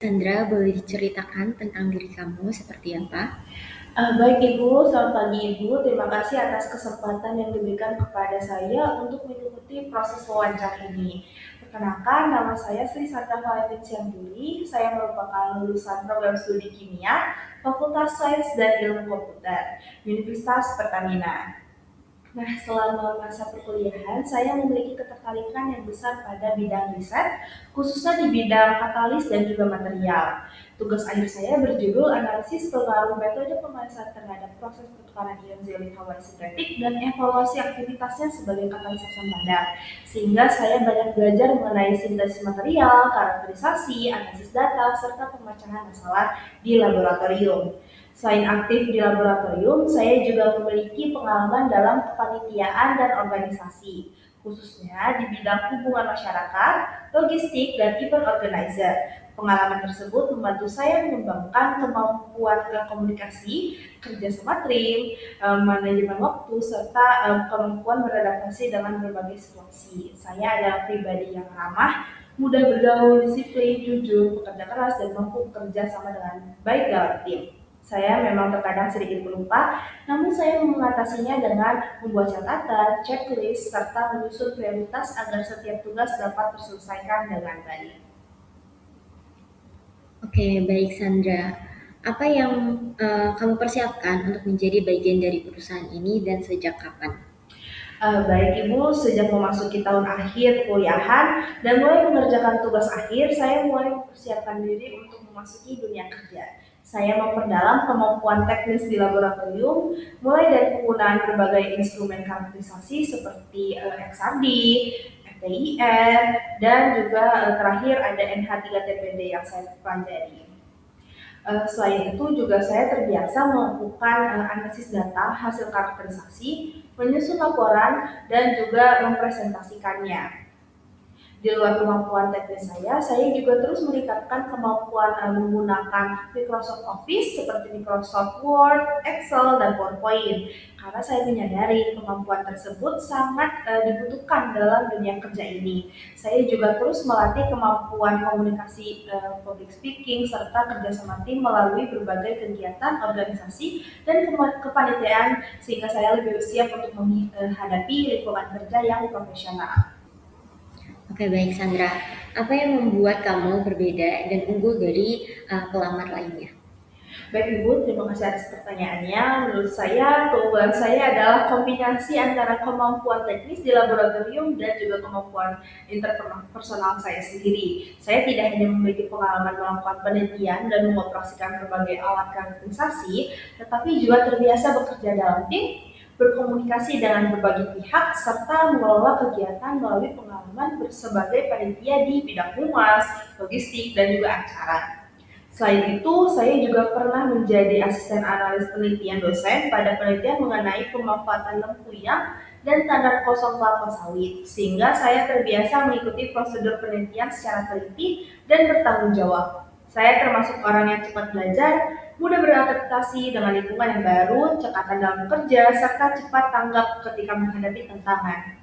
Sandra, boleh diceritakan tentang diri kamu seperti apa? Baik Ibu, selamat pagi Ibu. Terima kasih atas kesempatan yang diberikan kepada saya untuk mengikuti proses wawancara ini. Perkenalkan, nama saya Sri Sandra Valentin Sianduri. Saya merupakan lulusan program studi kimia, Fakultas Sains dan Ilmu Komputer, Universitas Pertamina. Nah, selama masa perkuliahan, saya memiliki ketertarikan yang besar pada bidang riset, khususnya di bidang katalis dan juga material. Tugas akhir saya berjudul Analisis Pengaruh Metode Pemanasan terhadap Proses Pertukaran Ion Zeolit Hawai Sintetik dan Evaluasi Aktivitasnya sebagai Katalis Asam Padat. Sehingga saya banyak belajar mengenai sintesis material, karakterisasi, analisis data, serta pemecahan masalah di laboratorium. Selain aktif di laboratorium, saya juga memiliki pengalaman dalam kepanitiaan dan organisasi, khususnya di bidang hubungan masyarakat, logistik, dan event organizer. Pengalaman tersebut membantu saya mengembangkan kemampuan komunikasi, kerja sama tim, manajemen waktu, serta kemampuan beradaptasi dengan berbagai situasi. Saya adalah pribadi yang ramah, mudah bergaul, disiplin, jujur, bekerja keras, dan mampu bekerja sama dengan baik dalam tim. Saya memang terkadang sedikit pelupa, namun saya mengatasinya dengan membuat catatan, checklist, serta menyusun prioritas agar setiap tugas dapat terselesaikan dengan baik. Oke, baik Sandra. Apa yang kamu persiapkan untuk menjadi bagian dari perusahaan ini dan sejak kapan? Baik Ibu, sejak memasuki tahun akhir kuliahan dan mulai mengerjakan tugas akhir, saya mulai mempersiapkan diri untuk memasuki dunia kerja. Saya memperdalam kemampuan teknis di laboratorium, mulai dari penggunaan berbagai instrumen karakterisasi seperti XRD, FTIR, dan juga terakhir ada NH3TPD yang saya pelajari. Selain itu juga saya terbiasa melakukan analisis data hasil karakterisasi, menyusun laporan, dan juga mempresentasikannya. Di luar kemampuan teknis saya juga terus meningkatkan kemampuan menggunakan Microsoft Office seperti Microsoft Word, Excel, dan PowerPoint. Karena saya menyadari kemampuan tersebut sangat dibutuhkan dalam dunia kerja ini. Saya juga terus melatih kemampuan komunikasi public speaking serta kerjasama tim melalui berbagai kegiatan organisasi dan kepanitiaan sehingga saya lebih siap untuk menghadapi lingkungan kerja yang profesional. Oke, baik Sandra. Apa yang membuat kamu berbeda dan unggul dari pelamar lainnya? Baik Ibu, terima kasih atas pertanyaannya. Menurut saya, keunggulan saya adalah kombinasi antara kemampuan teknis di laboratorium dan juga kemampuan interpersonal saya sendiri. Saya tidak hanya memiliki pengalaman melakukan penelitian dan mengoperasikan berbagai alat karakterisasi, tetapi juga terbiasa bekerja dalam tim, berkomunikasi dengan berbagai pihak, serta mengelola kegiatan melalui pengalaman sebagai panitia di bidang humas, logistik, dan juga acara. Selain itu, saya juga pernah menjadi asisten analis penelitian dosen pada penelitian mengenai pemanfaatan lempuyang dan tandar kosong kelapa sawit, sehingga saya terbiasa mengikuti prosedur penelitian secara teliti dan bertanggung jawab. Saya termasuk orang yang cepat belajar, mudah beradaptasi dengan lingkungan yang baru, cekatan dalam bekerja, serta cepat tanggap ketika menghadapi tantangan.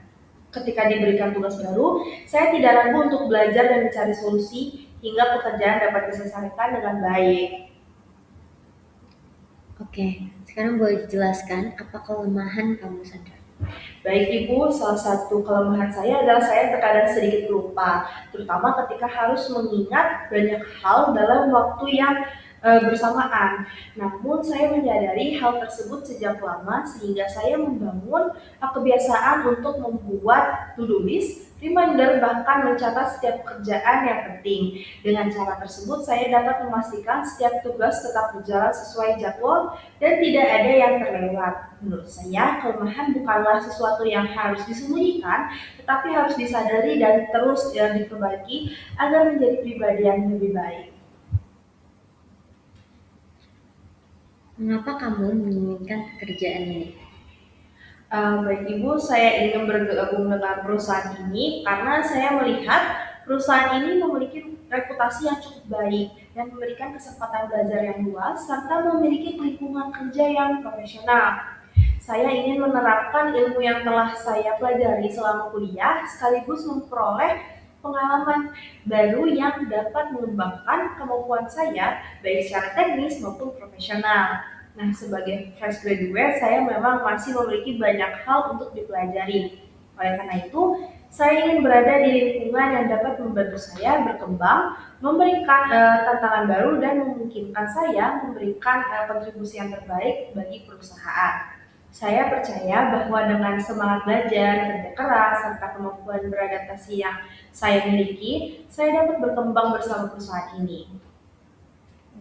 Ketika diberikan tugas baru, saya tidak ragu untuk belajar dan mencari solusi hingga pekerjaan dapat diselesaikan dengan baik. Oke, sekarang boleh dijelaskan apa kelemahan kamu, Sandra? Baik Ibu, salah satu kelemahan saya adalah saya terkadang sedikit lupa, terutama ketika harus mengingat banyak hal dalam waktu yang bersamaan. Namun saya menyadari hal tersebut sejak lama sehingga saya membangun kebiasaan untuk membuat to-do list, reminder, bahkan mencatat setiap pekerjaan yang penting. Dengan cara tersebut saya dapat memastikan setiap tugas tetap berjalan sesuai jadwal dan tidak ada yang terlewat. Menurut saya, kelemahan bukanlah sesuatu yang harus disembunyikan, tetapi harus disadari dan terus diperbaiki agar menjadi pribadi yang lebih baik. Mengapa kamu menginginkan pekerjaan ini? Baik Ibu, saya ingin bergabung dengan perusahaan ini karena saya melihat perusahaan ini memiliki reputasi yang cukup baik dan memberikan kesempatan belajar yang luas serta memiliki lingkungan kerja yang profesional. Saya ingin menerapkan ilmu yang telah saya pelajari selama kuliah sekaligus memperoleh pengalaman baru yang dapat mengembangkan kemampuan saya baik secara teknis maupun profesional. Nah, sebagai fresh graduate, saya memang masih memiliki banyak hal untuk dipelajari. Oleh karena itu, saya ingin berada di lingkungan yang dapat membantu saya berkembang, memberikan tantangan baru, dan memungkinkan saya memberikan kontribusi yang terbaik bagi perusahaan. Saya percaya bahwa dengan semangat belajar, kerja keras, serta kemampuan beradaptasi yang saya miliki, saya dapat berkembang bersama perusahaan ini.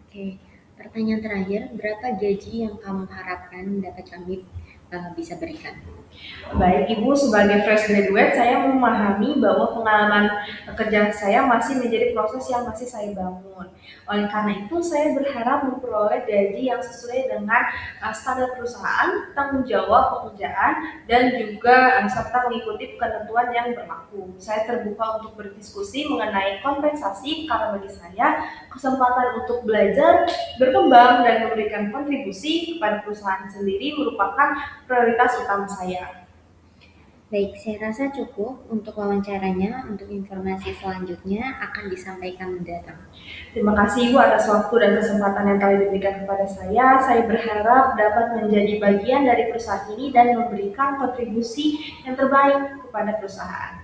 Oke, pertanyaan terakhir, berapa gaji yang kamu harapkan dapat kami bisa berikan? Baik Ibu, sebagai fresh graduate, saya memahami bahwa pengalaman kerja saya masih menjadi proses yang masih saya bangun. Oleh karena itu, saya berharap memperoleh gaji yang sesuai dengan standar perusahaan, tanggung jawab pekerjaan, dan juga serta mengikuti ketentuan yang berlaku. Saya terbuka untuk berdiskusi mengenai kompensasi karena bagi saya kesempatan untuk belajar, berkembang, dan memberikan kontribusi kepada perusahaan sendiri merupakan prioritas utama saya. Baik, saya rasa cukup untuk wawancaranya. Untuk informasi selanjutnya akan disampaikan mendatang. Terima kasih Ibu atas waktu dan kesempatan yang telah diberikan kepada saya. Saya berharap dapat menjadi bagian dari perusahaan ini dan memberikan kontribusi yang terbaik kepada perusahaan.